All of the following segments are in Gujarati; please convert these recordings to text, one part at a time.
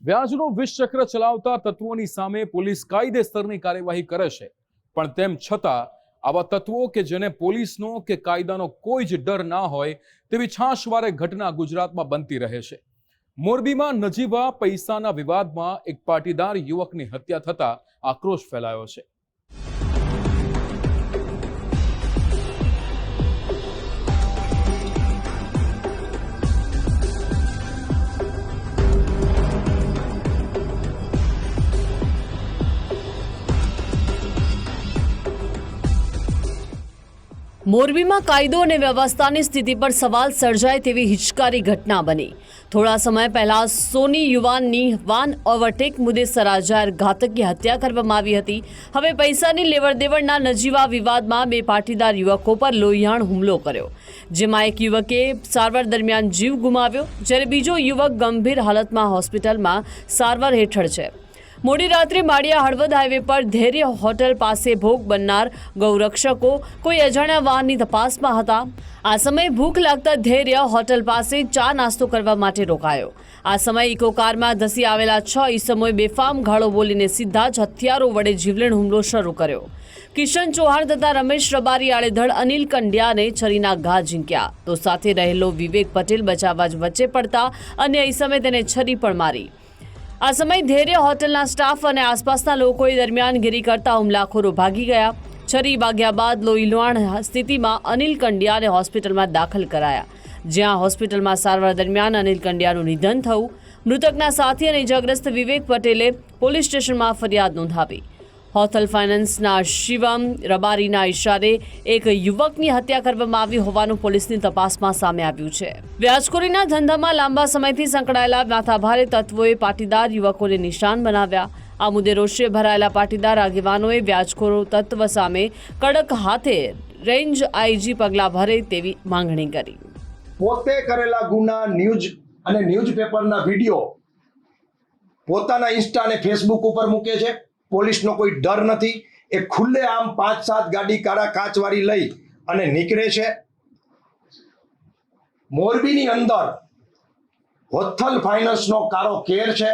વ્યાજનો વિષચક્ર ચલાવતા તત્વોની સામે પોલીસ કાયદેસરની કાર્યવાહી કરે છે, પણ તેમ છતાં આવા તત્વો કે જેને પોલીસનો કે કાયદાનો કોઈ જ ડર ના હોય તેવી છાશવારે ઘટના ગુજરાતમાં બનતી રહે છે। મોરબીમાં નજીવા પૈસાના વિવાદમાં એક પાટીદાર યુવકની હત્યા થતા આક્રોશ ફેલાયો છે। મોરબીમાં કાયદો અને વ્યવસ્થાની સ્થિતિ પર સવાલ સર્જાય તેવી હિચકારી ઘટના બની। થોડા સમય પહેલા સોની યુવાનની વાન ઓવરટેક મુદ્દે સરાજાર ઘાતકી હત્યા કરવામાં આવી હતી। હવે પૈસાની લેવડદેવડના નજીવા વિવાદમાં બે પાટીદાર યુવકો પર લોહિયાણ હુમલો કર્યો, જેમાં એક યુવકે સારવાર દરમિયાન જીવ ગુમાવ્યો, જ્યારે બીજો યુવક ગંભીર હાલતમાં હોસ્પિટલમાં સારવાર હેઠળ છે। મોડી રાત્રે માળિયા હળવદ હાઈવે પર ધૈર્ય હોટલ પાસે ભોગ બનનાર ગૌરક્ષકો કોઈ અજાણ્યા વાહનની તપાસમાં હતા। આ સમયે ભૂખ લાગતા ધૈર્ય હોટલ પાસે ચા નાસ્તો કરવા માટે રોકાયો। આ સમયે ઇકો કારમાં ધસી આવેલા 6 ઈસમોએ બેફામ ગાળો બોલીને સીધા જ હથિયારો વડે જીવલેણ હુમલો શરૂ કર્યો। કિશન ચૌહાણ તથા રમેશ રબારી આડેધડ અનિલ કંડિયાને છરીના ઘા ઝીંક્યા, તો સાથે રહેલો વિવેક પટેલ બચાવવા જ વચ્ચે પડતા અન્ય ઈસમે તેને છરી પણ મારી। આ સમયે ધૈર્ય હોટલના સ્ટાફ અને આસપાસના લોકોએ દરમિયાનગીરી કરતા હુમલાખોરો ભાગી ગયા। છરી વાગ્યા બાદ લોહીલુહાણ સ્થિતિમાં અનિલ કંડિયાને હોસ્પિટલમાં દાખલ કરાયા, જ્યાં હોસ્પિટલમાં સારવાર દરમિયાન અનિલ કંડિયાનું નિધન થયું। મૃતકના સાથી અને ઇજાગ્રસ્ત વિવેક પટેલે પોલીસ સ્ટેશનમાં ફરિયાદ નોંધાવી। હોથલ ફાઇનાન્સના શિવમ રબારીના ઇશારે એક યુવકની હત્યા કરવામાં આવી હોવાનું પોલીસની તપાસમાં સામે આવ્યું છે। વ્યાજખોરીના ધંધામાં લાંબા સમયથી સંકળાયેલા માથાભારે તત્વોએ પાટીદાર યુવકોને નિશાન બનાવ્યા। આ મુદ્દે રોષે ભરાયેલા પાટીદાર આગેવાનોએ વ્યાજખોરો તત્વ સામે કડક હાથે રેન્જ આઈજી પગલાં ભરે તેવી માંગણી કરી। પોતે કરેલા ગુના ન્યૂઝપેપરના વિડીયો પોતાના ઇન્સ્ટા અને ફેસબુક ઉપર મૂકે છે। પોલીસનો કોઈ ડર નથી, એ ખુલ્લે આમ 5-7 ગાડી કાળા કાચવાળી લઈ અને નીકળે છે। મોરબીની અંદર હોથલ ફાઇનાન્સનો કારો કેર છે,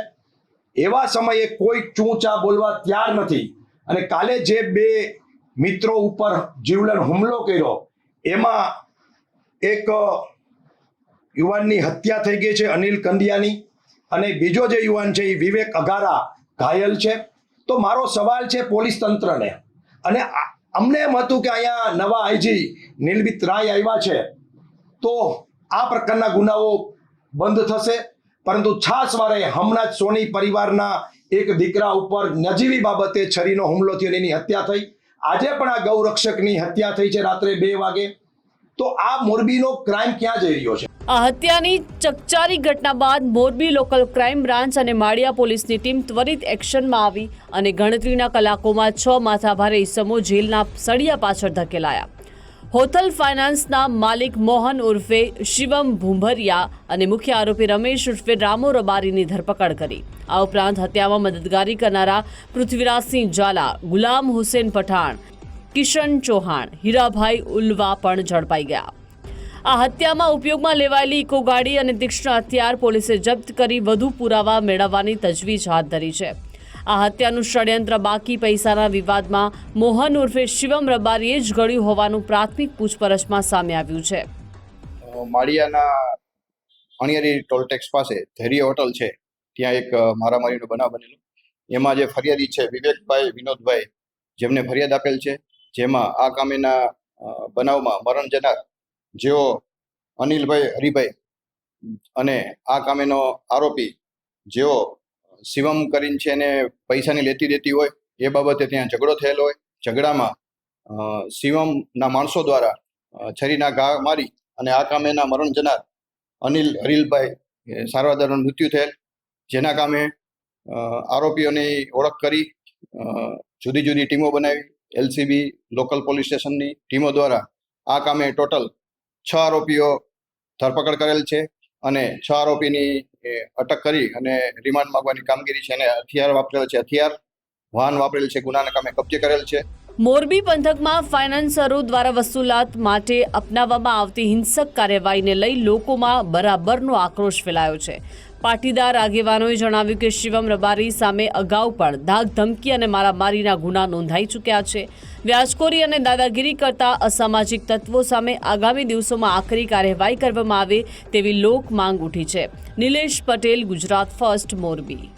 એવા સમયે કોઈ ચૂંચા બોલવા તૈયાર નથી। અને કાલે જે બે મિત્રો ઉપર જીવલેણ હુમલો કર્યો, એમાં એક યુવાનની હત્યા થઈ ગઈ છે અનિલ કંડિયાની, અને બીજો જે યુવાન છે એ વિવેક અઘારા ઘાયલ છે। તો મારો સવાલ છે પોલીસ તંત્રને, અને અમને એમ હતું કે અહીંયા નવા આઈજી નીલબિત રાય આવ્યા છે તો આ પ્રકારના ગુનાઓ બંધ થશે, પરંતુ છાસવારે હમણાં જ સોની પરિવારના એક દીકરા ઉપર નજીવી બાબતે છરીનો હુમલો થયો, એની હત્યા થઈ। આજે પણ આ ગૌરક્ષકની હત્યા થઈ છે રાત્રે 2 વાગે। તો આ મોરબીનો ક્રાઇમ ક્યાં જઈ રહ્યો છે? આ હત્યાની ચકચારી ઘટના બાદ મોરબી લોકલ ક્રાઇમ બ્રાન્ચ અને માળિયા પોલીસની ટીમ ત્વરિત એક્શનમાં આવી અને ગણતરીના કલાકોમાં 6 માથાભારે ઈસમો જેલના સળિયા પાછળ ધકેલાયા। હોથલ ફાઇનાન્સના માલિક મોહન ઉર્ફે શિવમ ભુંભરિયા અને મુખ્ય આરોપી રમેશ ઉર્ફે રામો રબારીની ધરપકડ કરી। આ ઉપરાંત હત્યામાં મદદગારી કરનારા પૃથ્વીરાજસિંહ ઝાલા, ગુલામ હુસેન પઠાણ, કિશન ચૌહાણ, હીરાભાઈ ઉલ્વા પણ ઝડપાઈ ગયા। આ હત્યામાં ઉપયોગમાં લેવાયેલી ઇકો ગાડી અને તીક્ષ્ણ હથિયાર પોલીસે જપ્ત કરી વધુ પુરાવા મેળવવાની તજવીજ હાથ ધરી છે। આ હત્યાનું ષડયંત્ર બાકી પૈસાના વિવાદમાં મોહન ઉર્ફે શિવમ રબારીએ જ ઘડ્યું હોવાનું પ્રાથમિક પૂછપરછમાં સામે આવ્યું છે। માળિયાના અણિયારી ટોલટેક્સ પાસે ધૈર્ય હોટલ છે, ત્યાં એક મારામારીનો બનાવ બનેલો। એમાં જે ફરિયાદી છે વિવેકભાઈ વિનોદભાઈ, જેમને ફરિયાદ આપેલ છે, જેમાં આ કામેના બનાવમાં મરણ જનાર જેઓ અનિલભાઈ હરિભાઈ અને આ કામેનો આરોપી જેઓ શિવમ કરીને છે એને પૈસાની લેતી દેતી હોય, એ બાબતે ત્યાં ઝઘડો થયેલો હોય। ઝઘડામાં શિવમના માણસો દ્વારા છરીના ઘા મારી અને આ કામેના મરણ જનાર અનિલ હરીલભાઈ સારવાર દરમિયાન મૃત્યુ થયેલ, જેના કામે આરોપીઓની ઓળખ કરી જુદી જુદી ટીમો બનાવી। એલસીબી લોકલ પોલીસ સ્ટેશનની ટીમો દ્વારા આ કામે ટોટલ 6 આરોપીઓ ધરપકડ કરેલ છે અને 6 આરોપીની અટક કરી અને રિમાન્ડ માંગવાની કામગીરી છે। અને હથિયાર વાપરેલ છે, વાહન વાપરેલ છે, ગુનાના કામે કબજે કરેલ છે। મોરબી પંથકમાં ફાઇનાન્સરો દ્વારા વસૂલાત માટે અપનાવવામાં આવતી હિંસક કાર્યવાહીને લઈ લોકોમાં બરાબરનો આક્રોશ ફેલાયો છે। પાટીદાર આગેવાનોએ જણાવ્યું કે શિવમ રબારી સામે અગાઉ પણ ધાક ધમકી અને મારામારીના ગુના નોંધાઈ ચૂક્યા છે. વ્યાજખોરી અને દાદાગીરી કરતા અસામાજિક તત્વો સામે આગામી દિવસોમાં આકરી કાર્યવાહી કરવામાં આવે તેવી લોક માંગ ઉઠી છે. નિલેશ પટેલ, ગુજરાત ફર્સ્ટ, મોરબી.